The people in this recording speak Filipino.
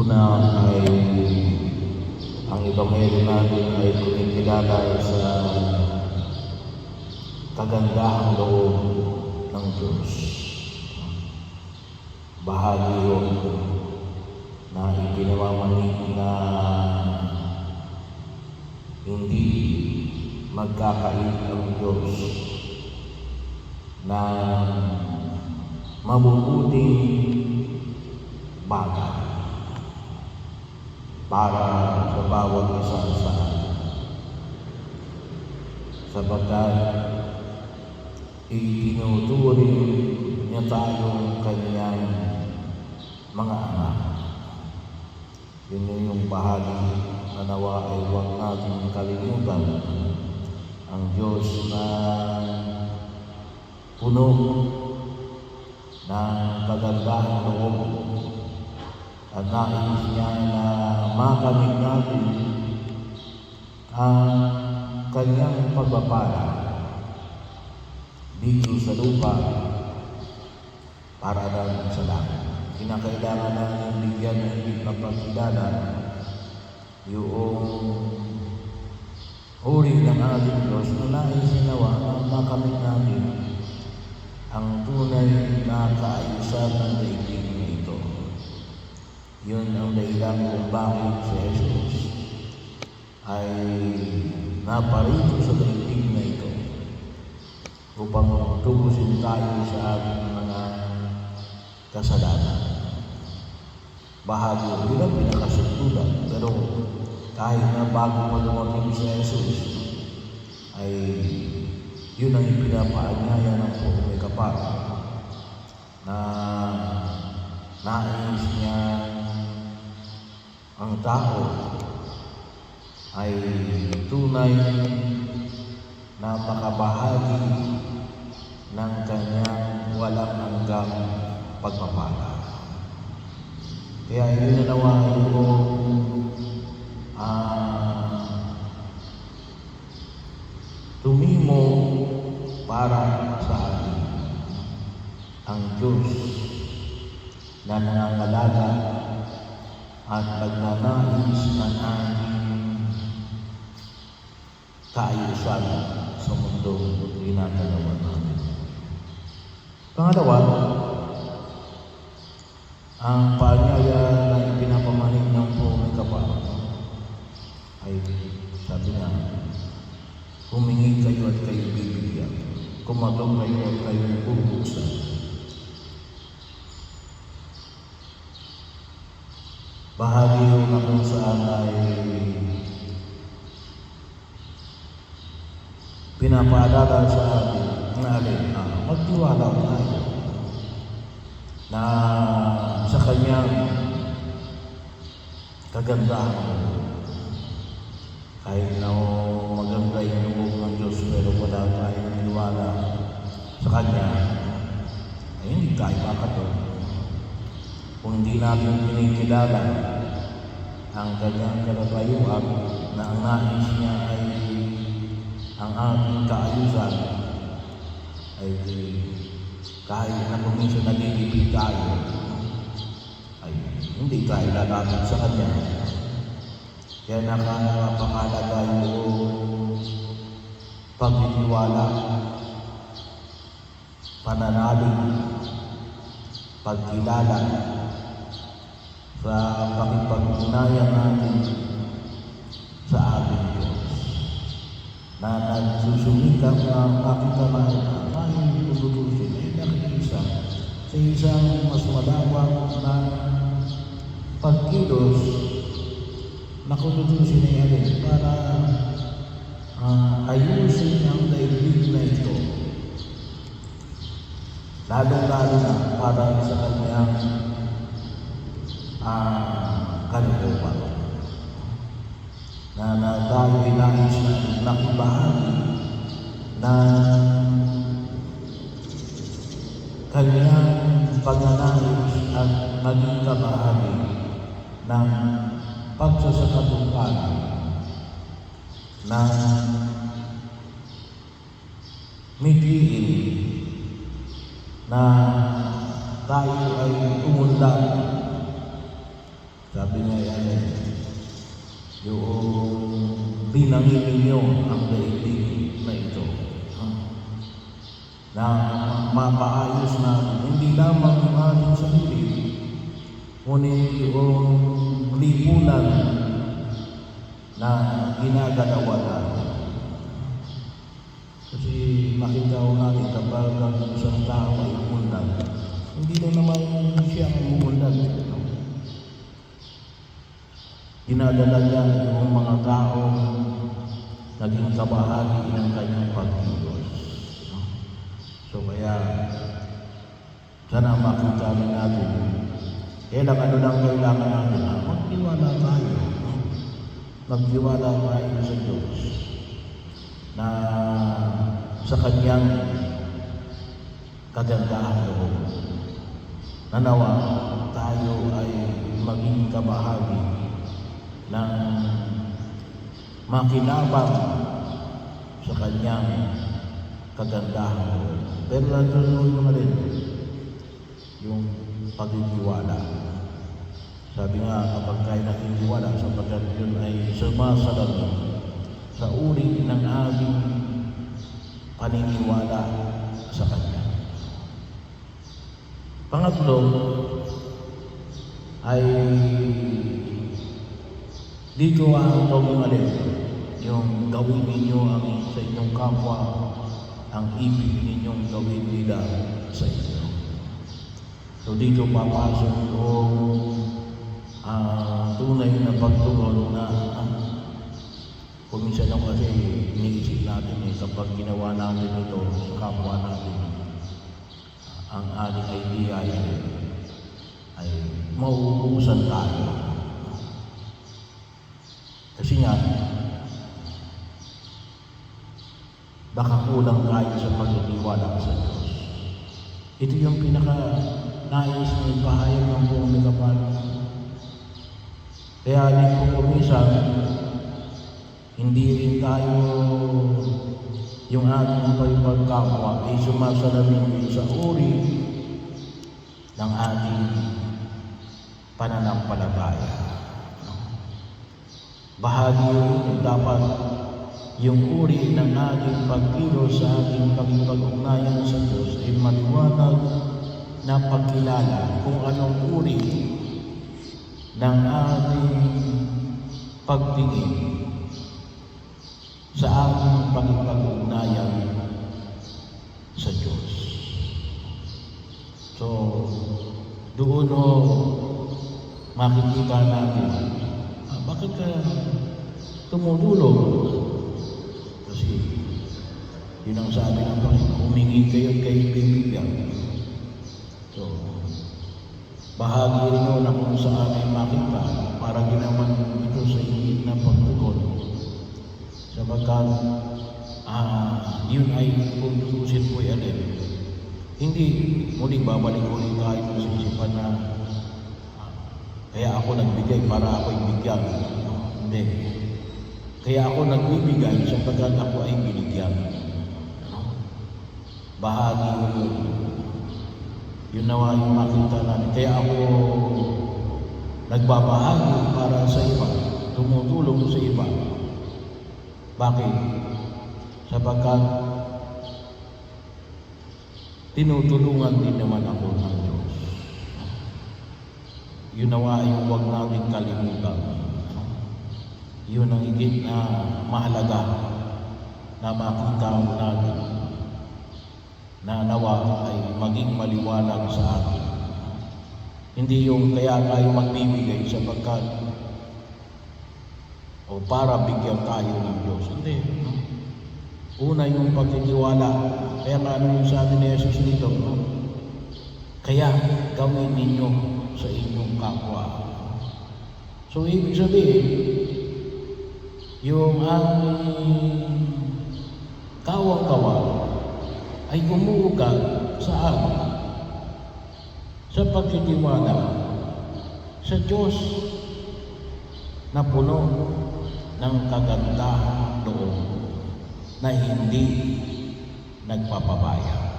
Una ay ang Ebanghelyo natin ay kumikilala sa kagandahang loob ng Diyos. Bahagi yun na ipinamamanig na hindi magkakalit ang Diyos na mabubuting bagay para sa bawat isang sa atin. Sapagkat itinuturing niya tayong kanyang mga anak. Yun yung bahagi na nawa ay huwag natin kalimutan. Ang Diyos na puno ng kagandahang loob at nais niya na makamit natin ang kanyang pagpapala dito sa lupa para lang sa langit. Kinakailangan natin bigyan ng hindi kapagkilala yung uri ng ating Diyos na nais nawa na makamit natin ang tunay na kaayusan ng daigdig na ito. Yun ang dahilan kung bakit si Jesus ay naparito sa daigdig na ito upang tubusin tayo sa ating mga kasalanan. Bahagi yun ang pinakasundulan, pero kahit na bago pa dumating si Jesus ay yun ang ipinapaanyaya ng Panginoon kapag na nais niya ang tao ay tunay na makabahagi ng kanyang walang hanggang pagpapala. Kaya yun na nawa tumimo para sa atin ang Diyos na nangangalaga at nagnanais ng ating kaayusan sa mundong ginagalawa natin. Pangalawa, ang paanyaya na ipinapamanig ng Panginoon kapatid ay sabi niya, humingi kayo at kayo bibigyan, kumatong kayo at kayo bubuksan. Bahagi yun na kung saan ay pinapaalala sa atin na magtiwala tayo na sa kanyang kagandahan. Kahit na maganda yung loob ng Diyos pero wala tayong maniwala sa Kanya, ay hindi tayo makatulog. Kung hindi natin pinikilala ang Kanyang kalagayuan na ang nais niya ay ang ating kaayusan, ay kahit na kuminsan nagigipit tayo, ay hindi tayo lalapit sa Kanya. Kaya napakahalaga yung pagtitiwala, pananalig, pagkilala sa pakipag-ugnayan natin sa ating Diyos na nagsusumikap na makikamahin na mahin tututusin ay nakikisa sa isang mas malawak na pagkilos na kututusin ay alin para ayusin ang daigdig na ito. Lalo-lalo na para sa kanyang kalooban. Na tayo inais na nakibahagi na kanyang pagnanais at maging kabahagi ng pagsasakatumparan na mitiin na tayo ay umunlad sa Sabi nga yung pinangin ninyo ang daigdig na ito. Na mapaayos natin, hindi lamang yung ating sarili, ngunit yung lipunan na ginagalawan natin. Kasi makita ko natin kapag ang isang tao ay umundag, hindi lang naman siya ang umundag. Dinadala niya yung mga tao naging kabahagi ng kanyang pagkilos. So kaya, sana makita rin natin, kailangan kailangan natin na magtiwala tayo. Magtiwala tayo sa Diyos na sa Kanyang kagandahan loob. Nanawa tayo ay maging kabahagi ng makinabang sa Kanyang kagandahan loob. Pero nandun naman rin yung pagtitiwala. Sabi nga, kapag tayo nakitiwala, sapagkat yun ay sumasalamin sa uri ng ating paniniwala sa Kanya. Pangatlo ay dito ang alin, yung gawin ninyo ang sa inyong kapwa, ang ibig ninyong gawin nila sa inyo. So dito papasok yung tunay na pagtugon na kung minsan ako kasi iniisip natin kapag ginawa natin ito sa kapwa natin, ang ating idea ay mauubusan tayo. Kasi nga, baka kulang tayo sa pagtitiwala sa Diyos. Ito yung pinaka-nais na ipahayag ng buong Megapal. Kaya din po kumisan, hindi rin tayo yung ating pagkakapwa ay sumasalamin sa uri ng ating pananampalataya. Bahagi yun, dapat yung uri ng ating pagkilos sa ating pagkipag-ugnayan sa Diyos ay maliwanag na pagkilala kung anong uri ng ating pagtingin sa ating pagkipag-ugnayan sa Diyos. So, doon makikita natin, bakit ka tumutulong? Kasi yun ang sabi ng Panginoon, humingi kayo bibigyan. So, bahagi rin na kung saan ay makita para ginaman ito sa higit na pagtugon. Sapagkat yun ay kung tutusin po yan hindi muling babalik ulit tayo sa isipan na kaya ako nagbigay para ako ibigyan. Hindi. Kaya ako nagbibigay sapagkat ako ay binigyan. Bahagi ko yun. Yun nawa yung makita namin. Kaya ako nagbabahagi para sa iba, tumutulong sa iba. Bakit? Sapagkat tinutulungan din naman ako ng Diyos. Yun nawa yung huwag natin kalimutan. Yun ang higit na mahalaga na makita natin na nawa ay maging maliwanag sa atin. Hindi yung kaya tayo magbibigay sapagkat o para bigyan tayo ng Diyos. Hindi. Una yung pagtitiwala. Kaya ano yung sabi ni Jesus nito? Kaya gawin ninyo sa inyong kapwa. So ibig sabihin, yung aming kawang-kawa ay umuugat sa amin sa pagtitiwala sa Diyos na puno ng kagandahan loob na hindi nagpapabaya.